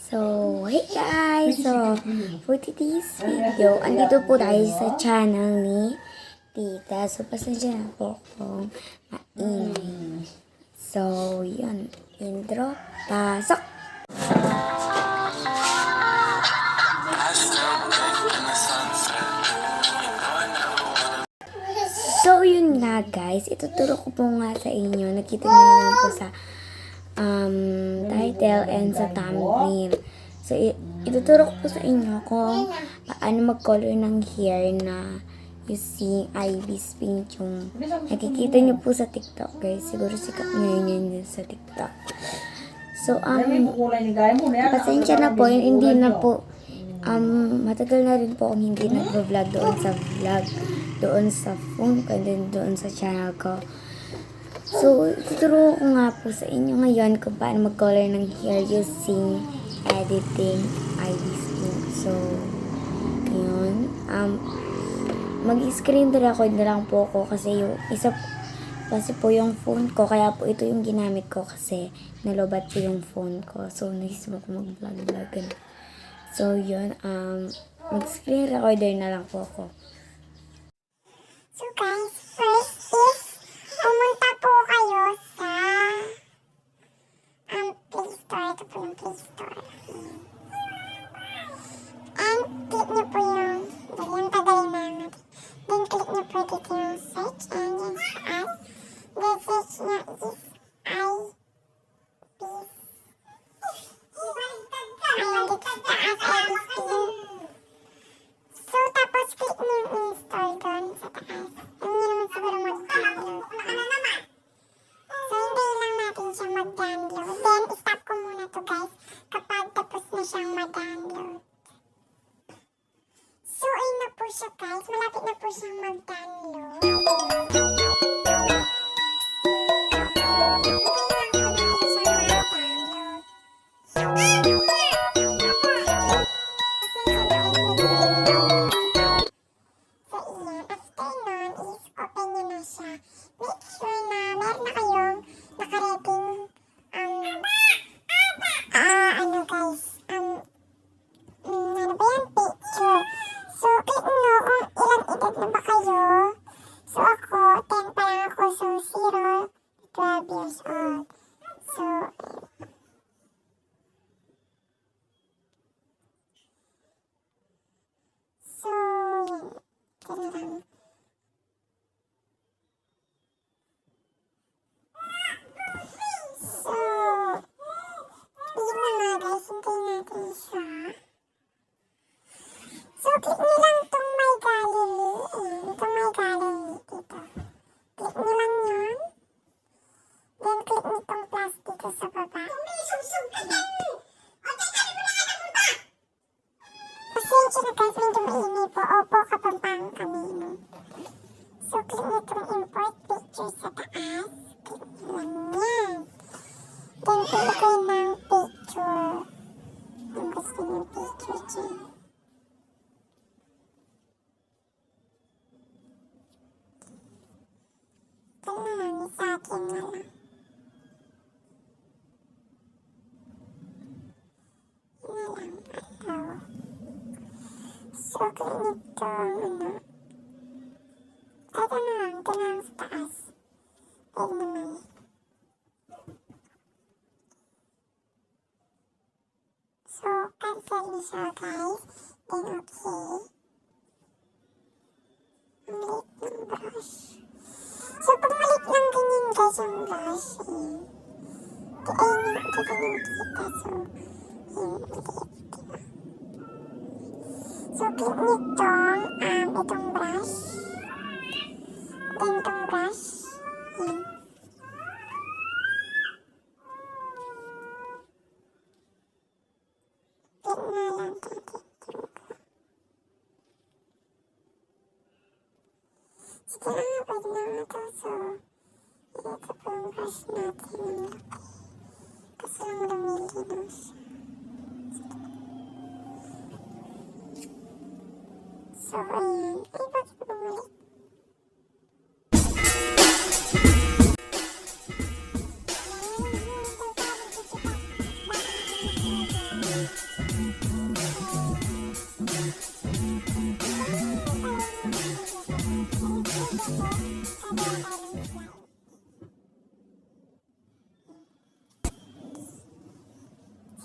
So, hey guys! So, for today's video, andito po tayo sa channel ni Tita. So, pasensya na po kung maingay. So, yun. Intro. Pasok! So, yun nga guys. Ituturo ko po nga sa inyo. Nakita niyo naman po sa title and sa thumbnail. So, ituturo ko po sa inyo kung paano mag-color ng hair na using Ivy's Pink yung nakikita nyo po sa TikTok guys. Siguro sikat ngayon yun sa TikTok. So, pasensya na po, hindi na po, matagal na rin po akong hindi nag-vlog doon sa phone ko and then doon sa channel ko. So, tuturo ko nga po sa inyo ngayon kung paano mag-color ng hair using editing Ivy's Pink. So, yun. Mag-screen record na lang po ako kasi yung isa kasi po yung phone ko. Kaya po ito yung ginamit ko kasi nalobat po yung phone ko. So, naisip ko mag-vlog. So, yun. Mag-screen recorder na lang po ako. So guys, first is pumunta po kayo sa Play Store. Ito po yung Play Store. And click nyo po yung tagalin namin. Then click nyo po dito yung search engine sa us. The search nyo is Ayan, dito sa taas Ivy's Pink. So tapos click nyo yung install doon sa taas. Hindi naman siguro mag-download. So hindi lang natin siya mag-download. Then stop ko muna to guys kapag tapos na siyang mag-download. So ayun na po siya guys. Malapit na po siyang mag-download. So ako, 10 pa lang ako. So 0, 12 years old. So, yun. Ganun lang. So, yun na nga guys. Hintayin natin siya. So, click nyo lang itong my gallery. Itong my gallery dito. Click nyo lang yun. Then, click nyo itong plus dito sa baba. Pasensya na guys, medyo maingay po. Opo, kapampang kami, no? So, click nyo itong import picture sa taas. Click nyo lang yan. Then, pili kayo ng picture. Ang gusto nyo picture dyan. Ito naman, sa akin na lang. Yun na lang, ito. So, click nito, ito na lang sa taas. Ito naman. So, cancel na siya, guys. Then, okay. Ang liit ng brush. So, pag maliit lang ganyan, guys, yung brush, ayun yung dito yung kita. So, yun, maliit, diba? So, click nitong, itong brush. Then, itong brush. Yun. Click na lang natin. Sige na nga, pwede na nga ito. So, ito po yung brush natin. Ang laki. Kasi lang lumilino siya. So, ayan. Ay, bakit bumalik?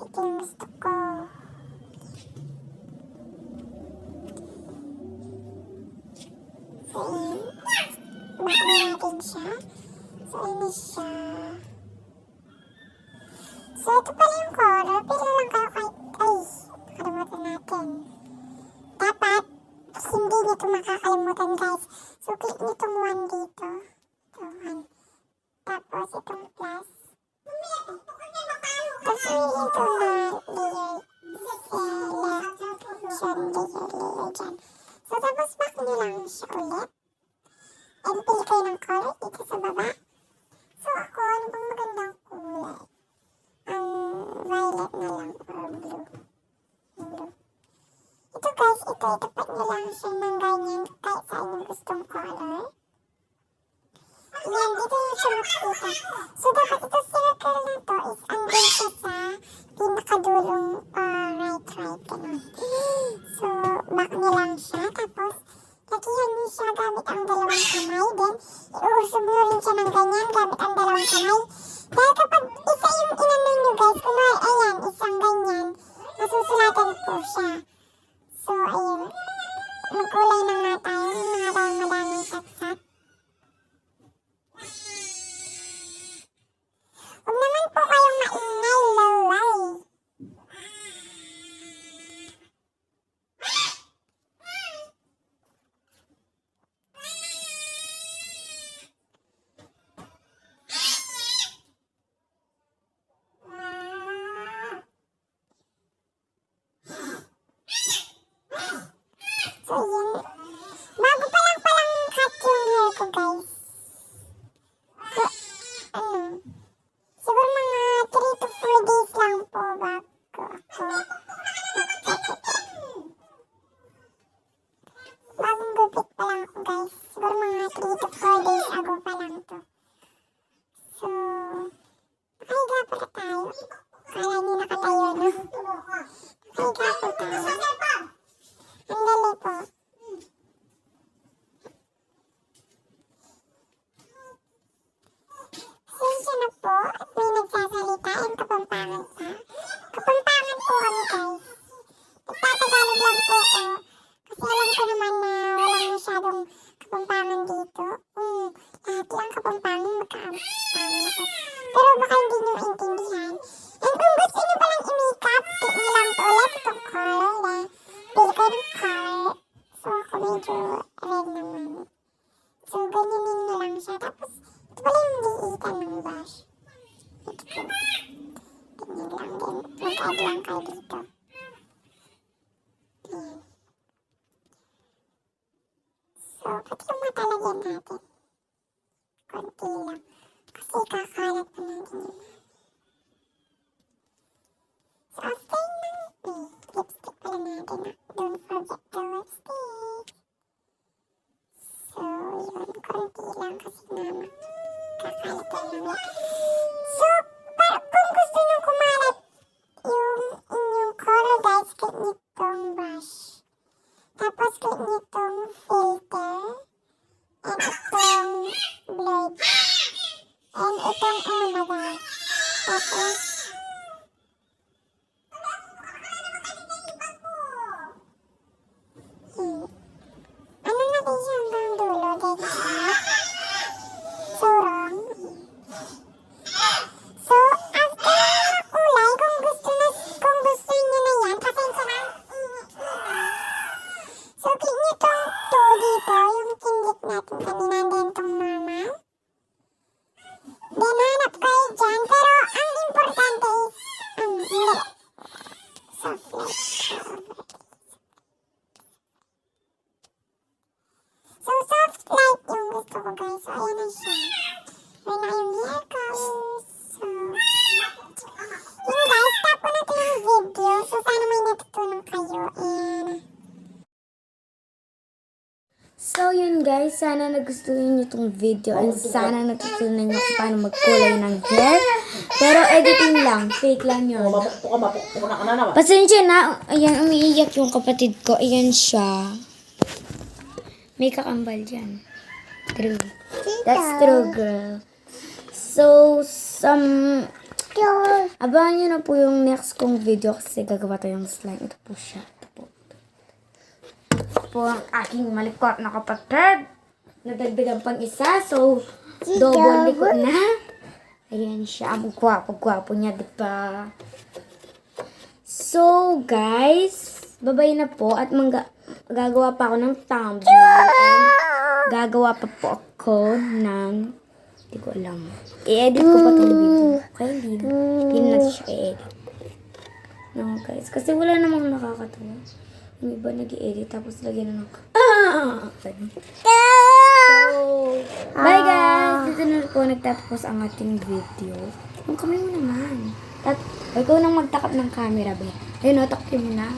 Ito yung gusto ko. So, ayan. Bakla natin siya. So, ayan siya. So, ito pala yung color. Pili lang kayo kahit, ay, nakalimutan natin. Dapat, hindi nyo ito makakalimutan, guys. So, click nyo itong 1 dito. Ito, 1. Tapos, itong plus. Tapos, willing ito na layer. Layer dyan. So, tapos, back nyo lang siya ulit. And, pili kayo ng color dito sa baba. So, ako, ano bang magandang kulay? Violet na lang or blue. Blue. Ito guys, itapat nyo lang siya ng ganyan kahit sa inyong gustong color. Yan, dito yung siya makikita. So, dapat ito circle na to is andun siya sa pinakadulong right, ganun. So, back nyo lang siya. Tapos, lakihan nyo siya gamit ang dalawang kamay. Then, iusog nyo rin siya ng ganyan gamit ang dalawang kamay. Dahil kapag isa yung inano nyo guys, kunwari, ayan, isang ganyan, masusulatan po siya. So, ayun, magkulay na nga tayo, mga tayong madaming satsat. Huwag naman po kayong maingay, laway. So, yun. Bago pa lang cut yung hair ko, guys. So, siguro mga 3 to 4 days lang po bago ako bagong gupit pa lang ako, guys. Siguro mga 3 to 4 days ago pa lang to. So, nakahiga pala tayo. Kala niyo nakatayo, no? Nakahiga po tayo. Ang dali po. Sensya na po at may nagsasalita ang Kapampangan pa. Kapampangan po kami, guys. Nagtatagalog lang po ako. Kasi alam ko naman na walang masyadong Kapampangan dito. Lahat lang Kapampangan, magkaampangan ako. Pero baka hindi nyo intindihan. And kung gusto nyo palang i-makeup, click nyo lang to ulit itong color na pili ko ng color. So, ako medyo red naman. So, ganyanin nyo lang siya. Tapos, ito pala yung liitan ng brush. Ito po. Ganyan lang din. Mag-add lang kayo dito. Ayan. So, pati yung mata lagyan natin. Konti lang. Kasi kakalat pa natin yun. So, after ng lipstick pala natin. Don't forget the lipstick. So, yun. Konti lang kasi naman. Kakalat lang naman. So, kung gusto nyo kumalat yung inyong color, guys, click nyo itong brush. Tapos, click nyo itong filter. And itong blade. And itong una, guys. Tapos, ano natin siya hanggang dulo, guys. So, wrong. So, after na kulay, kung gusto nyo na yan, pasensya na. So, click nyo itong 2 dito, yung kinlik natin kanina, then itong normal. Then, hanap kayo dyan, pero ang importante is, hindi. Soft light. So, soft light yung gusto ko, guys. So, ayan na siya. Ayan na yung hair colors. So, yun guys, stop ko natin yung video. So, sana may natutunan kayo. And, So, yun guys, sana nagustuhan nyo itong video and sana natutunan nyo kung paano magkulay ng hair. Pero editing lang. Fake lang yun. Mapukpukan na ka na naman. Pasensya na. Ayan, umiiyak yung kapatid ko. Ayan siya. May kakambal dyan. True. That's true, girl. So, abangan nyo na po yung next kong video kasi gagawa tayong slime. Ito po siya. Ito po. Ito po ang aking malikot na kapatid. Nadagdagan pang isa. So, double likot na. Ayan siya. Ang gwapo-gwapo niya, diba? So, guys, babay na po at gagawa pa ako ng thumbnail and gagawa pa po ako ng hindi ko alam. I-edit ko pa itong video. Kaya hindi na natin siya i-edit. No, guys. Kasi wala namang nakakatawa. Yung iba nag-i-edit tapos lagyan na ng So, bye guys! Dito na po nagtatapos ang ating video. Ang kamay mo naman. Ikaw nang magtakap ng camera, ba? Ayun, takip mo na.